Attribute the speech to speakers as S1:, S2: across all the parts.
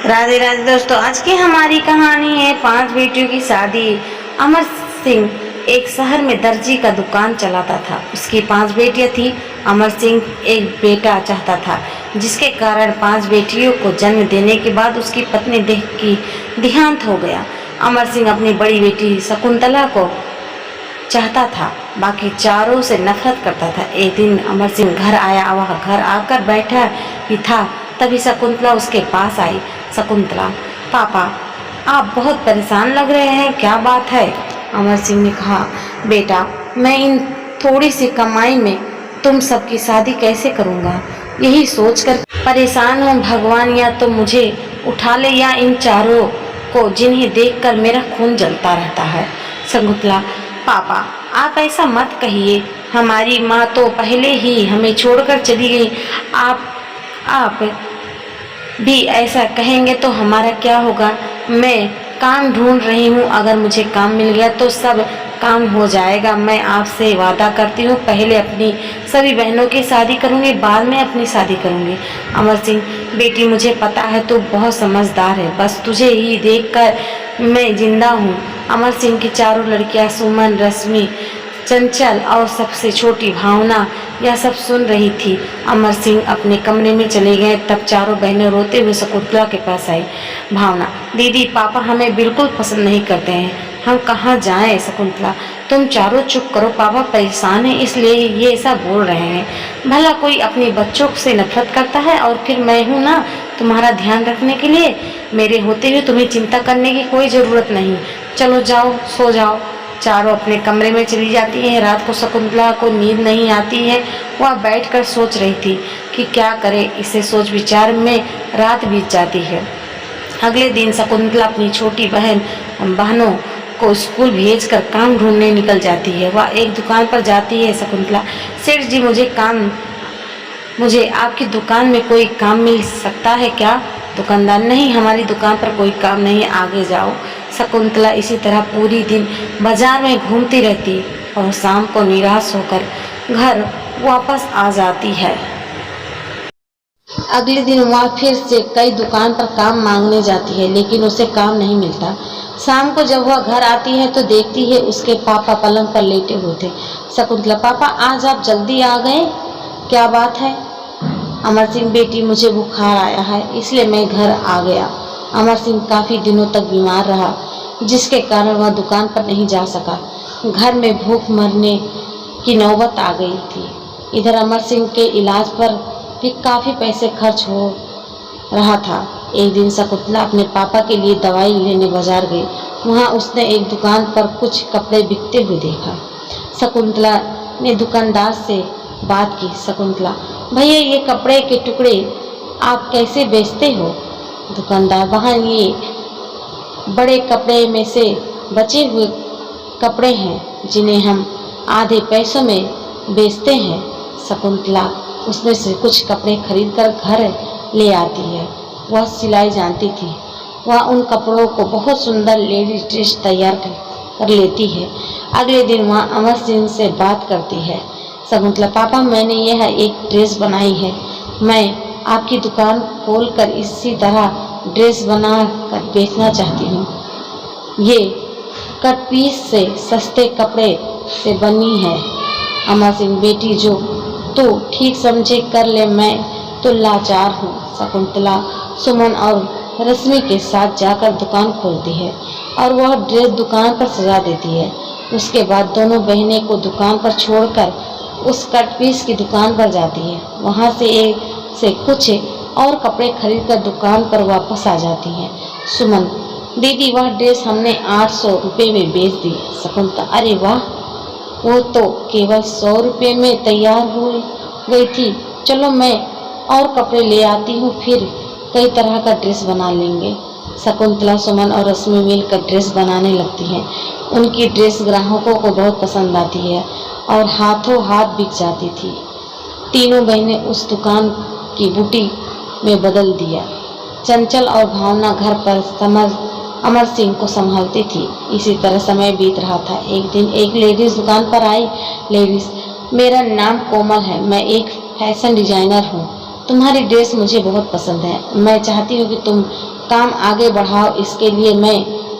S1: राधे राधे दोस्तों, आज की हमारी कहानी है 5 बेटियों की शादी। अमर सिंह एक शहर में दर्जी का दुकान चलाता था। उसकी 5 बेटियां थी। अमर सिंह एक बेटा चाहता था, जिसके कारण 5 बेटियों को जन्म देने के बाद उसकी पत्नी देहांत हो गया। अमर सिंह अपनी बड़ी बेटी शकुंतला को चाहता था, बाकी चारों से नफरत करता था। एक दिन अमर सिंह घर आया। वह घर आकर बैठा ही था, तभी शकुंतला उसके पास आई। शकुंतला, पापा आप बहुत परेशान लग रहे हैं, क्या बात है? अमर सिंह ने कहा, बेटा मैं इन थोड़ी सी कमाई में तुम सबकी शादी कैसे करूँगा, यही सोचकर परेशान हूँ। भगवान या तो मुझे उठा ले या इन चारों को, जिन्हें देखकर मेरा खून जलता रहता है। शकुंतला, पापा आप ऐसा मत कहिए, हमारी माँ तो पहले ही हमें छोड़कर चली गई। आप भी ऐसा कहेंगे तो हमारा क्या होगा? मैं काम ढूंढ रही हूँ, अगर मुझे काम मिल गया तो सब काम हो जाएगा। मैं आपसे वादा करती हूँ, पहले अपनी सभी बहनों की शादी करूँगी, बाद में अपनी शादी करूँगी। अमर सिंह, बेटी मुझे पता है तू बहुत समझदार है, बस तुझे ही देखकर मैं जिंदा हूँ। अमर सिंह की चारों लड़कियाँ सुमन, रश्मि, चंचल और सबसे छोटी भावना यह सब सुन रही थी। अमर सिंह अपने कमरे में चले गए, तब चारों बहनें रोते हुए शकुंतला के पास आई। भावना, दीदी पापा हमें बिल्कुल पसंद नहीं करते हैं, हम कहाँ जाएं? शकुंतला, तुम चारों चुप करो, पापा परेशान हैं इसलिए ये ऐसा बोल रहे हैं। भला कोई अपने बच्चों से नफरत करता है, और फिर मैं हूँ ना तुम्हारा ध्यान रखने के लिए। मेरे होते हुए तुम्हें चिंता करने की कोई ज़रूरत नहीं। चलो जाओ, सो जाओ। चारों अपने कमरे में चली जाती हैं। रात को शकुंतला को नींद नहीं आती है। वह बैठकर सोच रही थी कि क्या करे। इसे सोच विचार में रात बीत जाती है। अगले दिन शकुंतला अपनी छोटी बहनों को स्कूल भेजकर काम ढूंढने निकल जाती है। वह एक दुकान पर जाती है। शकुंतला, सेठ जी मुझे आपकी दुकान में कोई काम मिल सकता है क्या? दुकानदार, नहीं हमारी दुकान पर कोई काम नहीं, आगे जाओ। शकुंतला इसी तरह पूरी दिन बाजार में घूमती रहती और शाम को निराश होकर घर वापस आ जाती है। अगले दिन वह फिर से कई दुकान पर काम मांगने जाती है, लेकिन उसे काम नहीं मिलता। शाम को जब वह घर आती है तो देखती है उसके पापा पलंग पर लेटे हुए थे। शकुंतला, पापा आज आप जल्दी आ गए, क्या बात है? अमर सिंह, बेटी मुझे बुखार आया है इसलिए मैं घर आ गया। अमर सिंह काफ़ी दिनों तक बीमार रहा, जिसके कारण वह दुकान पर नहीं जा सका। घर में भूख मरने की नौबत आ गई थी। इधर अमर सिंह के इलाज पर भी काफ़ी पैसे खर्च हो रहा था। एक दिन शकुंतला अपने पापा के लिए दवाई लेने बाजार गई। वहाँ उसने एक दुकान पर कुछ कपड़े बिकते हुए देखा। शकुंतला ने दुकानदार से बात की। शकुंतला, भैया ये कपड़े के टुकड़े आप कैसे बेचते हो? दुकानदार, वहाँ ये बड़े कपड़े में से बचे हुए कपड़े हैं जिन्हें हम आधे पैसों में बेचते हैं। शकुंतला उसमें से कुछ कपड़े खरीदकर घर ले आती है। वह सिलाई जानती थी। वह उन कपड़ों को बहुत सुंदर लेडीज ड्रेस तैयार कर लेती है। अगले दिन वह अमर सिंह से बात करती है। शकुंतला, पापा मैंने यह एक ड्रेस बनाई है, मैं आपकी दुकान खोलकर इसी तरह ड्रेस बना कर बेचना चाहती हूँ। ये कट पीस से सस्ते कपड़े से बनी है। अमर सिंह, बेटी जो तो ठीक समझे कर ले, मैं तो लाचार हूँ। शकुंतला सुमन और रश्मि के साथ जाकर दुकान खोलती है और वह ड्रेस दुकान पर सजा देती है। उसके बाद दोनों बहनें को दुकान पर छोड़कर उस कट पीस की दुकान पर जाती है। वहाँ से कुछ और कपड़े खरीदकर दुकान पर वापस आ जाती है। सुमन, दीदी वह ड्रेस हमने 800 रुपये में बेच दी। शकुंतला, अरे वाह, वो तो केवल 100 रुपये में तैयार हो गई थी। चलो मैं और कपड़े ले आती हूँ, फिर कई तरह का ड्रेस बना लेंगे। शकुंतला, सुमन और रश्मि मिलकर ड्रेस बनाने लगती हैं। उनकी ड्रेस ग्राहकों को बहुत पसंद आती है और हाथों हाथ बिक जाती थी। तीनों बहनें उस दुकान की बुटीक में बदल दिया। चंचल और भावना घर पर अमर सिंह को संभालती थी। इसी तरह समय बीत रहा था। एक दिन एक लेडीज दुकान पर आई। लेडीज, मेरा नाम कोमल है, मैं एक फैशन डिजाइनर हूँ। तुम्हारी ड्रेस मुझे बहुत पसंद है। मैं चाहती हूँ कि तुम काम आगे बढ़ाओ, इसके लिए मैं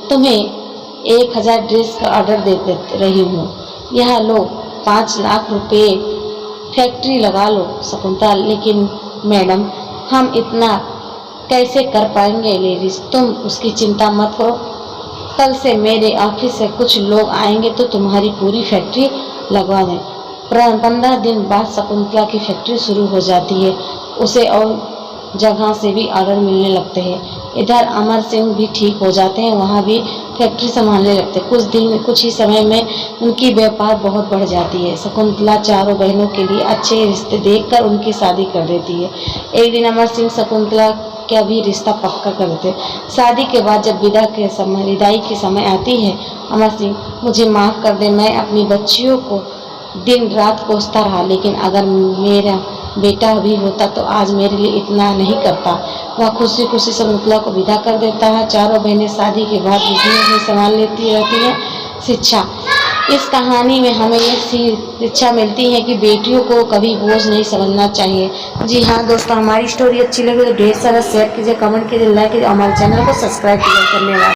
S1: तुम्हें 1000 ड्रेस का ऑर्डर दे रही हूँ। यह लो 5 लाख रुपए, फैक्ट्री लगा लो। शकुंतला, लेकिन मैडम हम इतना कैसे कर पाएंगे लेडीज, तुम उसकी चिंता मत करो। कल से मेरे ऑफिस से कुछ लोग आएंगे तो तुम्हारी पूरी फैक्ट्री लगवा दें। 15 दिन बाद शकुंतला की फैक्ट्री शुरू हो जाती है। उसे और जगह से भी ऑर्डर मिलने लगते हैं। इधर अमर सिंह भी ठीक हो जाते हैं, वहाँ भी फैक्ट्री संभालने लगते हैं। कुछ ही समय में उनकी व्यापार बहुत बढ़ जाती है। शकुंतला चारों बहनों के लिए अच्छे रिश्ते देखकर उनकी शादी कर देती है। एक दिन अमर सिंह शकुंतला का भी रिश्ता पक्का कर देते। शादी के बाद जब विदाई के समय आती है, अमर सिंह, मुझे माफ़ कर दे, मैं अपनी बच्चियों को दिन रात कोसता रहा, लेकिन अगर मेरा बेटा भी होता तो आज मेरे लिए इतना नहीं करता। वह खुशी खुशी शकुंतला को विदा कर देता है। चारों बहनें शादी के बाद बिजनेस में संभाल लेती रहती हैं। शिक्षा, इस कहानी में हमें ये शिक्षा मिलती है कि बेटियों को कभी बोझ नहीं समझना चाहिए। जी हाँ दोस्तों, हमारी स्टोरी अच्छी लगी तो ढेर सारा शेयर कीजिए, कमेंट कीजिए, लाइक कीजिए, हमारे चैनल को सब्सक्राइब कीजिए। धन्यवाद।